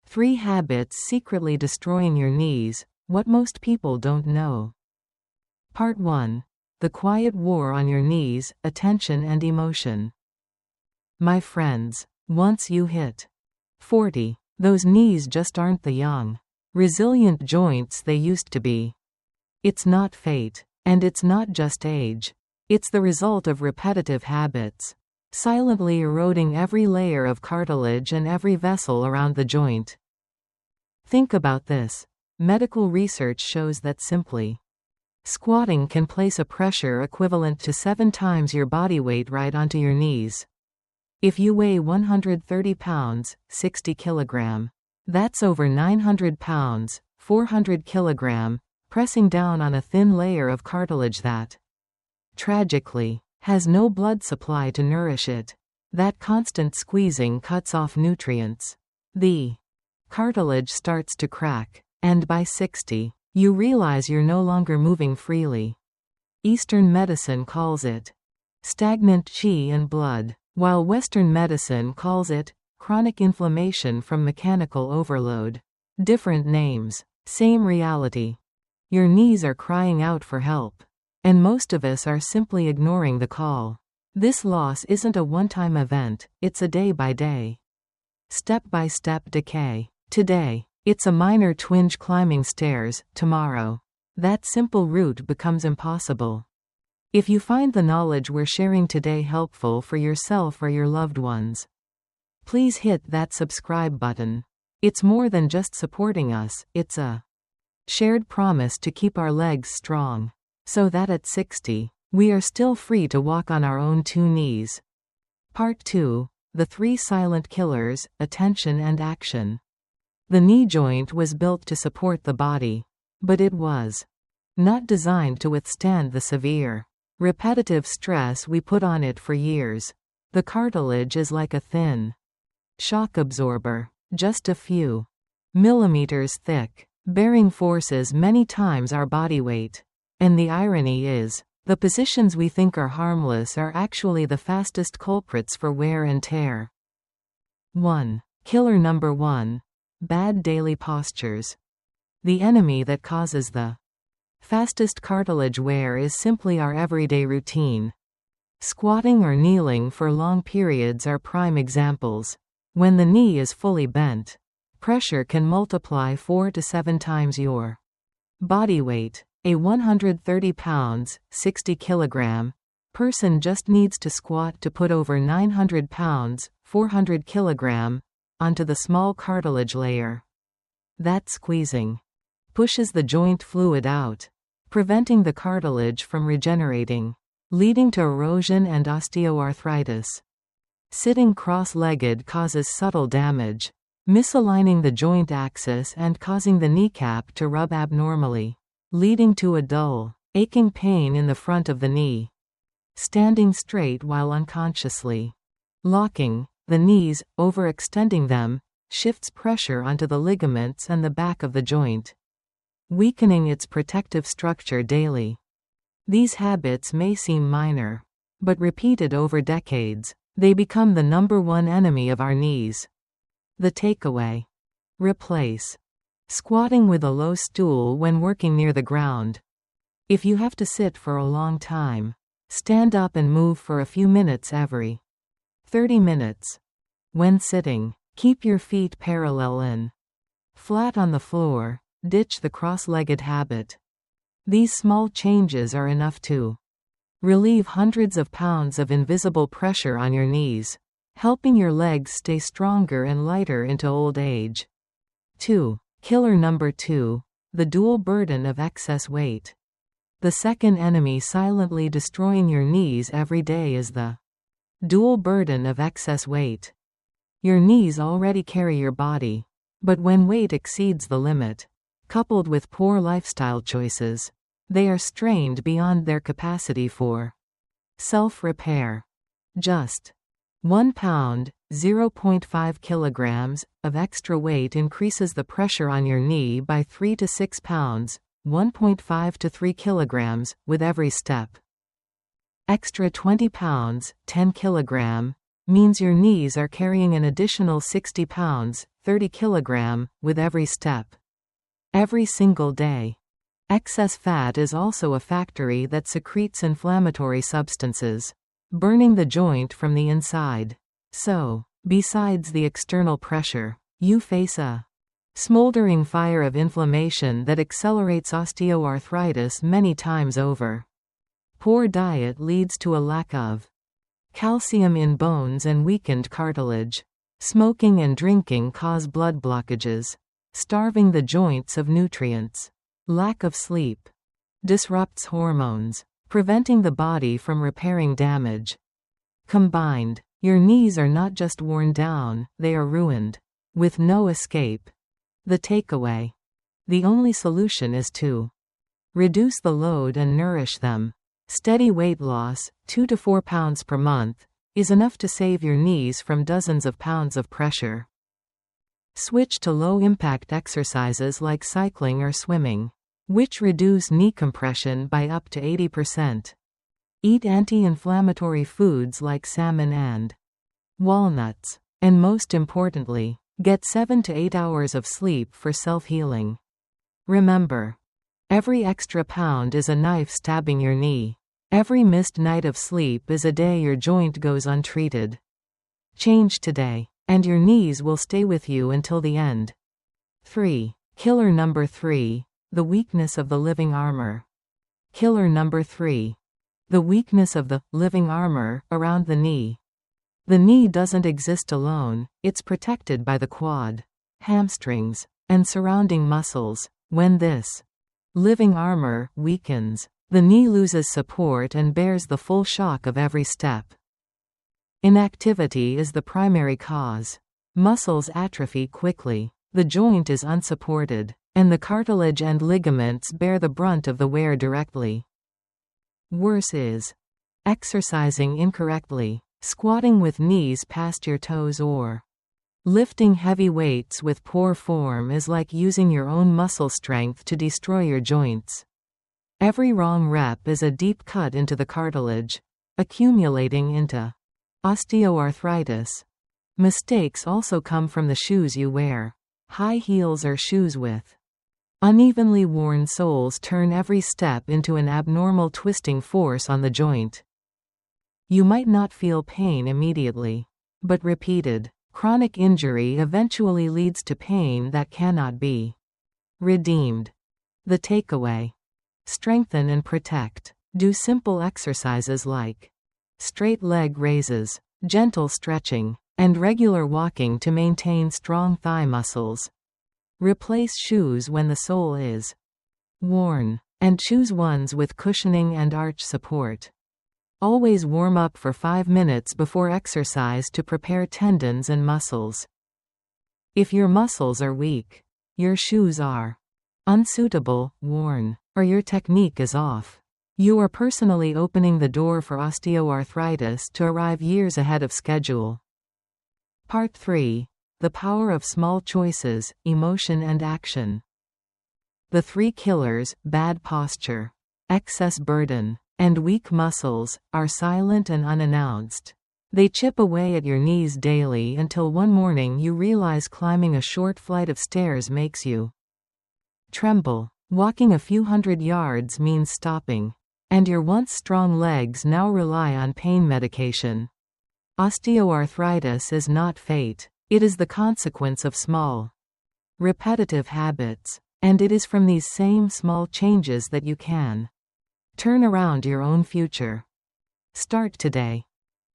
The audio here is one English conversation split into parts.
3 habits secretly destroying your knees, what most people don't know. Part 1. The quiet war on your knees, attention and emotion. My friends, once you hit 40, those knees just aren't the young, resilient joints they used to be. It's not fate, and it's not just age. It's the result of repetitive habits, silently eroding every layer of cartilage and every vessel around the joint. Think about this. Medical research shows that simply squatting can place a pressure equivalent to 7 times your body weight right onto your knees. If you weigh 130 pounds, 60 kilogram, that's over 900 pounds, 400 kilogram, pressing down on a thin layer of cartilage that, tragically, has no blood supply to nourish it. That constant squeezing cuts off nutrients. The cartilage starts to crack, and by 60, you realize you're no longer moving freely. Eastern medicine calls it stagnant qi and blood, while Western medicine calls it chronic inflammation from mechanical overload. Different names, same reality. Your knees are crying out for help, and most of us are simply ignoring the call. This loss isn't a one-time event, it's a day-by-day, step-by-step decay. Today, it's a minor twinge climbing stairs. Tomorrow, that simple route becomes impossible. If you find the knowledge we're sharing today helpful for yourself or your loved ones, please hit that subscribe button. It's more than just supporting us, it's a shared promise to keep our legs strong, so that at 60, we are still free to walk on our own 2 knees. Part 2. The 3 silent killers, attention and action. The knee joint was built to support the body, but it was not designed to withstand the severe, repetitive stress we put on it for years. The cartilage is like a thin shock absorber, just a few millimeters thick, bearing forces many times our body weight. And the irony is, the positions we think are harmless are actually the fastest culprits for wear and tear. 1. Killer number 1. Bad daily postures. The enemy that causes the fastest cartilage wear is simply our everyday routine. Squatting or kneeling for long periods are prime examples. When the knee is fully bent, pressure can multiply 4 to 7 times your body weight. A 130 pounds, 60 kilogram person just needs to squat to put over 900 pounds, 400 kilogram, onto the small cartilage layer. That squeezing pushes the joint fluid out, preventing the cartilage from regenerating, leading to erosion and osteoarthritis. Sitting cross-legged causes subtle damage, misaligning the joint axis and causing the kneecap to rub abnormally, leading to a dull, aching pain in the front of the knee. Standing straight while unconsciously locking the knees, overextending them, shifts pressure onto the ligaments and the back of the joint, weakening its protective structure daily. These habits may seem minor, but repeated over decades, they become the #1 enemy of our knees. The takeaway: replace squatting with a low stool when working near the ground. If you have to sit for a long time, stand up and move for a few minutes every 30 minutes. When sitting, keep your feet parallel and flat on the floor. Ditch the cross-legged habit. These small changes are enough to relieve hundreds of pounds of invisible pressure on your knees, helping your legs stay stronger and lighter into old age. 2. Killer number 2. The dual burden of excess weight. The second enemy silently destroying your knees every day is the dual burden of excess weight. Your knees already carry your body, but when weight exceeds the limit, coupled with poor lifestyle choices, they are strained beyond their capacity for self-repair. Just 1 pound, 0.5 kilograms, of extra weight increases the pressure on your knee by 3 to 6 pounds, 1.5 to 3 kilograms, with every step. Extra 20 pounds, 10 kilogram, means your knees are carrying an additional 60 pounds, 30 kg, with every step. Every single day. Excess fat is also a factory that secretes inflammatory substances, burning the joint from the inside. So, besides the external pressure, you face a smoldering fire of inflammation that accelerates osteoarthritis many times over. Poor diet leads to a lack of calcium in bones and weakened cartilage. Smoking and drinking cause blood blockages, starving the joints of nutrients. Lack of sleep disrupts hormones, preventing the body from repairing damage. Combined, your knees are not just worn down, they are ruined, with no escape. The takeaway: the only solution is to reduce the load and nourish them. Steady weight loss, 2 to 4 pounds per month, is enough to save your knees from dozens of pounds of pressure. Switch to low-impact exercises like cycling or swimming, which reduce knee compression by up to 80%. Eat anti-inflammatory foods like salmon and walnuts. And most importantly, get 7 to 8 hours of sleep for self-healing. Remember, every extra pound is a knife stabbing your knee. Every missed night of sleep is a day your joint goes untreated. Change today, and your knees will stay with you until the end. 3. Killer number 3. The weakness of the living armor. Killer number 3. The weakness of the living armor around the knee. The knee doesn't exist alone, it's protected by the quad, hamstrings, and surrounding muscles. When this living armor weakens, the knee loses support and bears the full shock of every step. Inactivity is the primary cause. Muscles atrophy quickly, the joint is unsupported, and the cartilage and ligaments bear the brunt of the wear directly. Worse is exercising incorrectly, squatting with knees past your toes or lifting heavy weights with poor form is like using your own muscle strength to destroy your joints. Every wrong rep is a deep cut into the cartilage, accumulating into osteoarthritis. Mistakes also come from the shoes you wear. High heels or shoes with unevenly worn soles turn every step into an abnormal twisting force on the joint. You might not feel pain immediately, but repeated, chronic injury eventually leads to pain that cannot be redeemed. The takeaway: strengthen and protect. Do simple exercises like straight leg raises, gentle stretching, and regular walking to maintain strong thigh muscles. Replace shoes when the sole is worn, and choose ones with cushioning and arch support. Always warm up for 5 minutes before exercise to prepare tendons and muscles. If your muscles are weak, your shoes are unsuitable, worn, or your technique is off, you are personally opening the door for osteoarthritis to arrive years ahead of schedule. Part 3. The power of small choices, emotion and action. The 3 killers, bad posture, excess burden, and weak muscles, are silent and unannounced. They chip away at your knees daily until one morning you realize climbing a short flight of stairs makes you tremble. Walking a few hundred yards means stopping, and your once strong legs now rely on pain medication. Osteoarthritis is not fate, it is the consequence of small, repetitive habits, and it is from these same small changes that you can turn around your own future. Start today.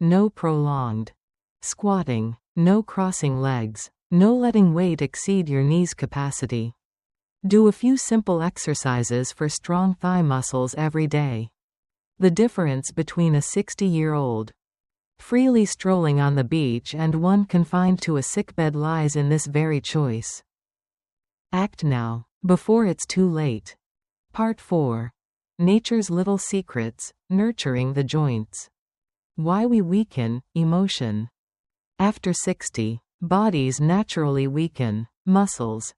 No prolonged squatting, no crossing legs, no letting weight exceed your knees' capacity. Do a few simple exercises for strong thigh muscles every day. The difference between a 60-year-old freely strolling on the beach and one confined to a sickbed lies in this very choice. Act now, before it's too late. Part 4. Nature's Little Secrets, Nurturing the Joints. Why we weaken, emotion. After 60, bodies naturally weaken, muscles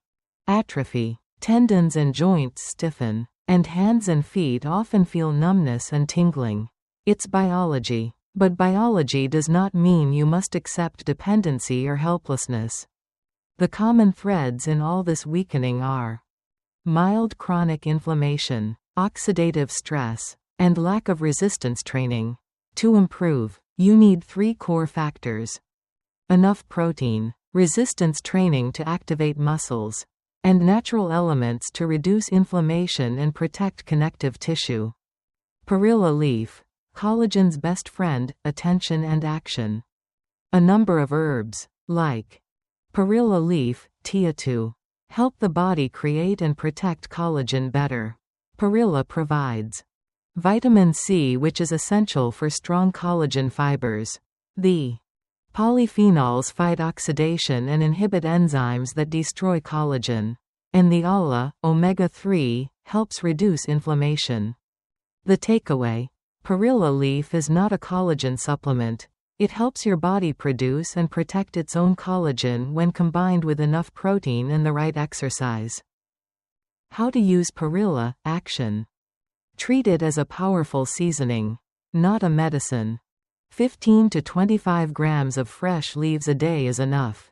atrophy, tendons and joints stiffen, and hands and feet often feel numbness and tingling. It's biology. But biology does not mean you must accept dependency or helplessness. The common threads in all this weakening are mild chronic inflammation, oxidative stress, and lack of resistance training. To improve, you need 3 core factors: enough protein, resistance training to activate muscles, and natural elements to reduce inflammation and protect connective tissue. Perilla leaf, collagen's best friend, attention and action. A number of herbs, like Perilla leaf, Tia2, help the body create and protect collagen better. Perilla provides vitamin C, which is essential for strong collagen fibers. The polyphenols fight oxidation and inhibit enzymes that destroy collagen. And the ALA, omega-3, helps reduce inflammation. The takeaway: Perilla leaf is not a collagen supplement. It helps your body produce and protect its own collagen when combined with enough protein and the right exercise. How to use Perilla. Action: treat it as a powerful seasoning, not a medicine. 15 to 25 grams of fresh leaves a day is enough.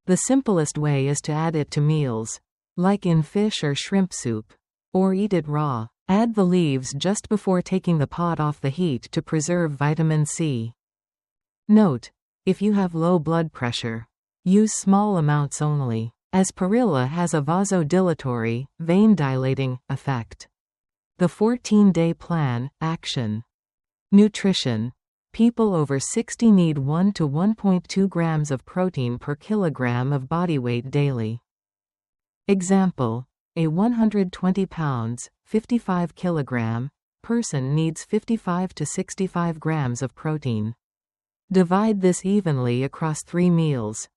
The simplest way is to add it to meals, like in fish or shrimp soup, or eat it raw. Add the leaves just before taking the pot off the heat to preserve vitamin C. Note: if you have low blood pressure, use small amounts only, as Perilla has a vasodilatory, vein-dilating, effect. The 14-day plan. Action: nutrition. People over 60 need 1 to 1.2 grams of protein per kilogram of body weight daily. Example: a 120 pounds, 55 kilogram, person needs 55 to 65 grams of protein. Divide this evenly across 3 meals.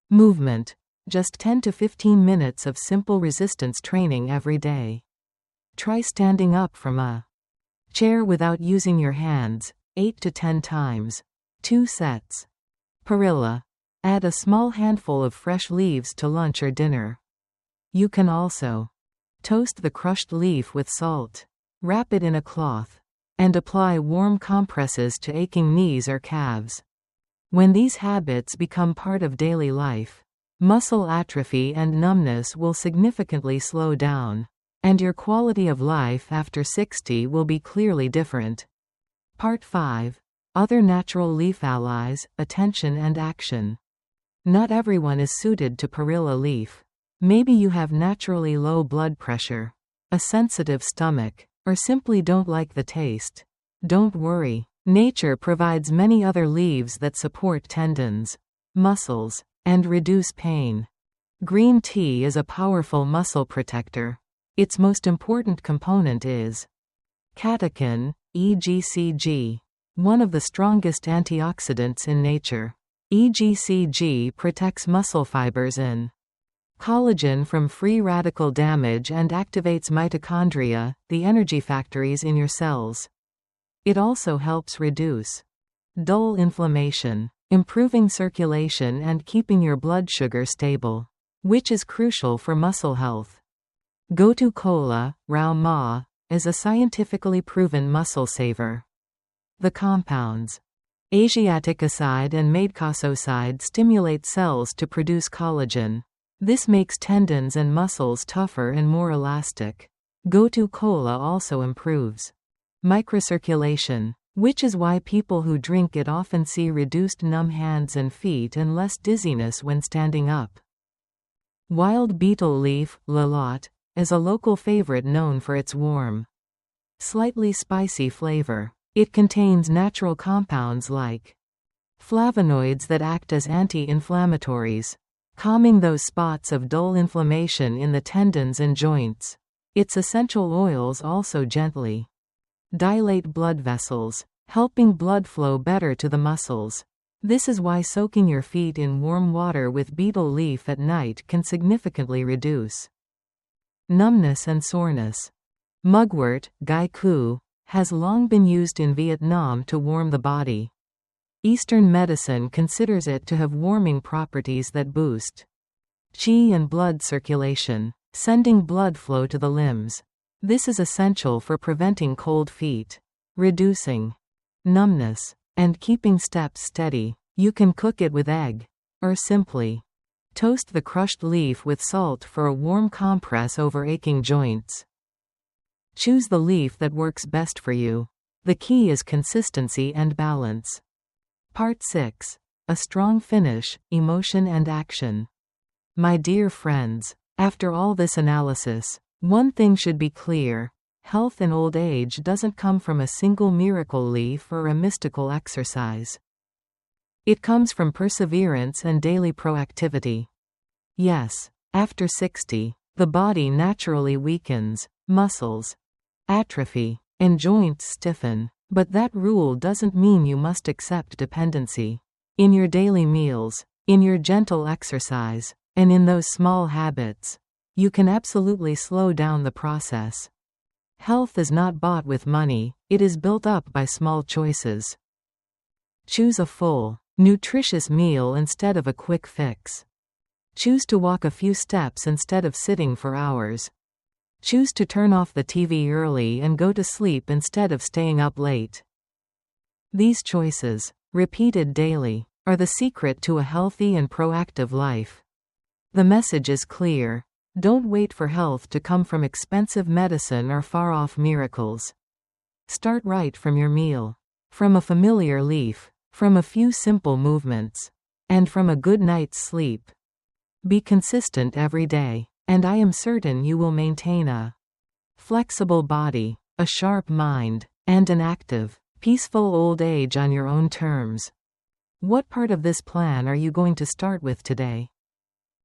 Movement: just 10 to 15 minutes of simple resistance training every day. Try standing up from a chair without using your hands, 8 to 10 times. 2 sets. Perilla. Add a small handful of fresh leaves to lunch or dinner. You can also toast the crushed leaf with salt. Wrap it in a cloth, and apply warm compresses to aching knees or calves. When these habits become part of daily life, muscle atrophy and numbness will significantly slow down, and your quality of life after 60 will be clearly different. Part 5. Other natural leaf allies, attention and action. Not everyone is suited to Perilla leaf. Maybe you have naturally low blood pressure, a sensitive stomach, or simply don't like the taste. Don't worry. Nature provides many other leaves that support tendons, muscles, and reduce pain. Green tea is a powerful muscle protector. Its most important component is catechin, EGCG, one of the strongest antioxidants in nature. EGCG protects muscle fibers and collagen from free radical damage and activates mitochondria, the energy factories in your cells. It also helps reduce dull inflammation, improving circulation and keeping your blood sugar stable, which is crucial for muscle health. Gotu kola, rau ma, is a scientifically proven muscle saver. The compounds asiaticoside and madecassoside stimulate cells to produce collagen. This makes tendons and muscles tougher and more elastic. Gotu kola also improves microcirculation, which is why people who drink it often see reduced numb hands and feet and less dizziness when standing up. Wild beetle leaf, lalotte, is a local favorite known for its warm, slightly spicy flavor. It contains natural compounds like flavonoids that act as anti-inflammatories, calming those spots of dull inflammation in the tendons and joints. Its essential oils also gently dilate blood vessels, helping blood flow better to the muscles. This is why soaking your feet in warm water with beetle leaf at night can significantly reduce numbness and soreness. Mugwort, gai ku, has long been used in Vietnam to warm the body. Eastern medicine considers it to have warming properties that boost qi and blood circulation, sending blood flow to the limbs. This is essential for preventing cold feet, reducing numbness, and keeping steps steady. You can cook it with egg. Or simply toast the crushed leaf with salt for a warm compress over aching joints. Choose the leaf that works best for you. The key is consistency and balance. Part 6. A strong finish, emotion and action. My dear friends, after all this analysis, one thing should be clear. Health in old age doesn't come from a single miracle leaf or a mystical exercise. It comes from perseverance and daily proactivity. Yes, after 60, the body naturally weakens, muscles atrophy, and joints stiffen, but that rule doesn't mean you must accept dependency. In your daily meals, in your gentle exercise, and in those small habits, you can absolutely slow down the process. Health is not bought with money, it is built up by small choices. Choose a full, nutritious meal instead of a quick fix. Choose to walk a few steps instead of sitting for hours. Choose to turn off the TV early and go to sleep instead of staying up late. These choices, repeated daily, are the secret to a healthy and proactive life. The message is clear. Don't wait for health to come from expensive medicine or far-off miracles. Start right from your meal. From a familiar leaf, from a few simple movements, and from a good night's sleep. Be consistent every day, and I am certain you will maintain a flexible body, a sharp mind, and an active, peaceful old age on your own terms. What part of this plan are you going to start with today?